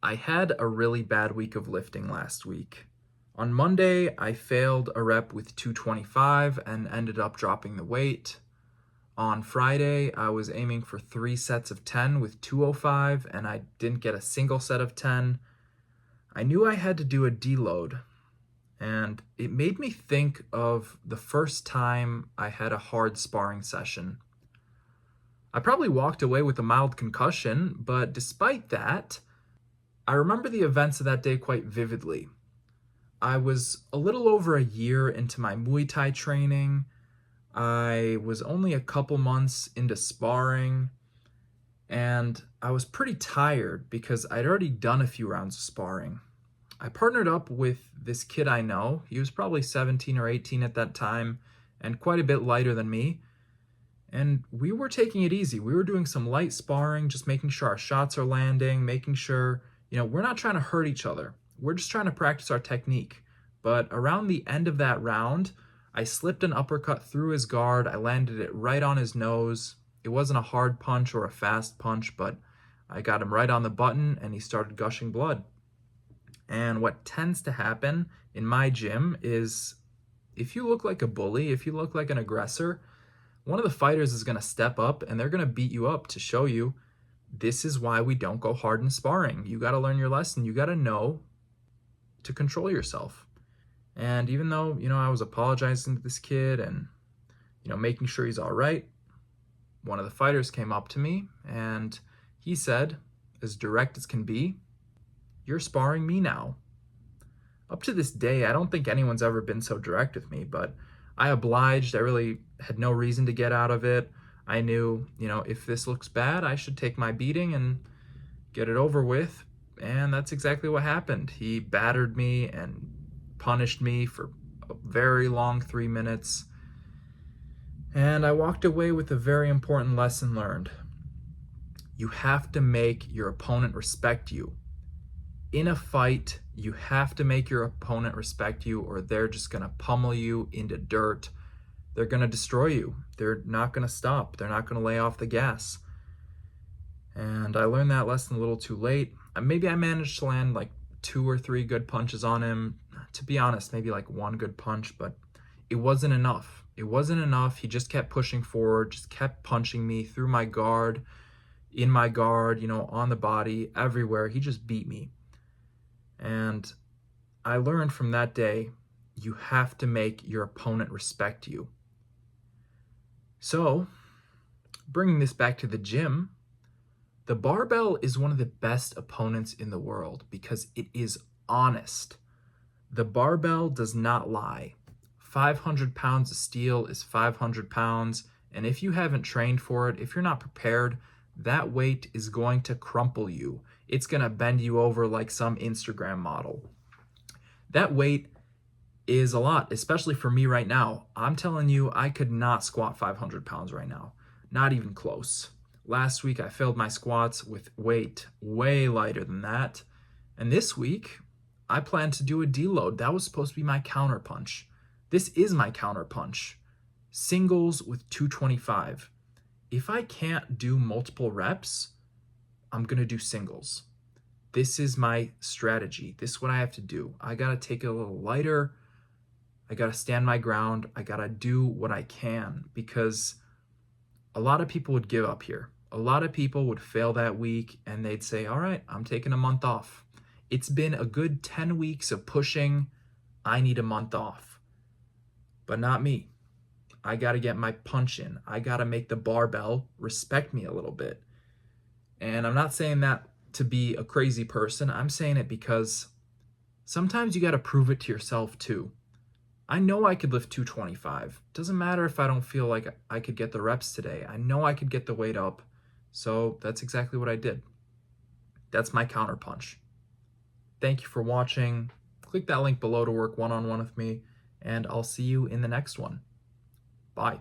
I had a really bad week of lifting last week. On Monday, I failed a rep with 225 and ended up dropping the weight. On Friday, I was aiming for 3 sets of 10 with 205 and I didn't get a single set of 10. I knew I had to do a deload, and it made me think of the first time I had a hard sparring session. I probably walked away with a mild concussion, but despite that, I remember the events of that day quite vividly. I was a little over a year into my Muay Thai training. I was only a couple months into sparring, and I was pretty tired because I'd already done a few rounds of sparring. I partnered up with this kid I know. He was probably 17 or 18 at that time and quite a bit lighter than me. And we were taking it easy. We were doing some light sparring, just making sure our shots are landing, making sure, we're not trying to hurt each other. We're just trying to practice our technique. But around the end of that round, I slipped an uppercut through his guard. I landed it right on his nose. It wasn't a hard punch or a fast punch, but I got him right on the button and he started gushing blood. And what tends to happen in my gym is if you look like a bully, if you look like an aggressor, one of the fighters is going to step up and they're going to beat you up to show you this is why we don't go hard in sparring. You got to learn your lesson. You got to know to control yourself. And even though, I was apologizing to this kid and, making sure he's all right, one of the fighters came up to me and he said, as direct as can be, "You're sparring me now." Up to this day, I don't think anyone's ever been so direct with me, but I obliged. I really had no reason to get out of it. I knew, if this looks bad, I should take my beating and get it over with. And that's exactly what happened. He battered me and punished me for a very long 3 minutes. And I walked away with a very important lesson learned. You have to make your opponent respect you. In a fight, you have to make your opponent respect you, or they're just going to pummel you into dirt. They're going to destroy you. They're not going to stop. They're not going to lay off the gas. And I learned that lesson a little too late. Maybe I managed to land like 2 or 3 good punches on him. To be honest, maybe like 1 good punch, but it wasn't enough. It wasn't enough. He just kept pushing forward, just kept punching me through my guard, in my guard, on the body, everywhere. He just beat me. And I learned from that day, you have to make your opponent respect you. So, bringing this back to the gym, the barbell is one of the best opponents in the world because it is honest. The barbell does not lie. 500 pounds of steel is 500 pounds, and if you haven't trained for it, if you're not prepared, that weight is going to crumple you. It's going to bend you over like some Instagram model. That weight is a lot, especially for me right now. I'm telling you, I could not squat 500 pounds right now. Not even close. Last week, I filled my squats with weight way lighter than that. And this week, I plan to do a deload. That was supposed to be my counterpunch. This is my counterpunch. Singles with 225. If I can't do multiple reps, I'm going to do singles. This is my strategy. This is what I have to do. I got to take it a little lighter. I got to stand my ground. I got to do what I can, because a lot of people would give up here. A lot of people would fail that week and they'd say, all right, I'm taking a month off. It's been a good 10 weeks of pushing. I need a month off. But not me. I got to get my punch in. I got to make the barbell respect me a little bit. And I'm not saying that to be a crazy person. I'm saying it because sometimes you got to prove it to yourself too. I know I could lift 225. Doesn't matter if I don't feel like I could get the reps today. I know I could get the weight up. So that's exactly what I did. That's my counterpunch. Thank you for watching. Click that link below to work one-on-one with me, and I'll see you in the next one. Bye.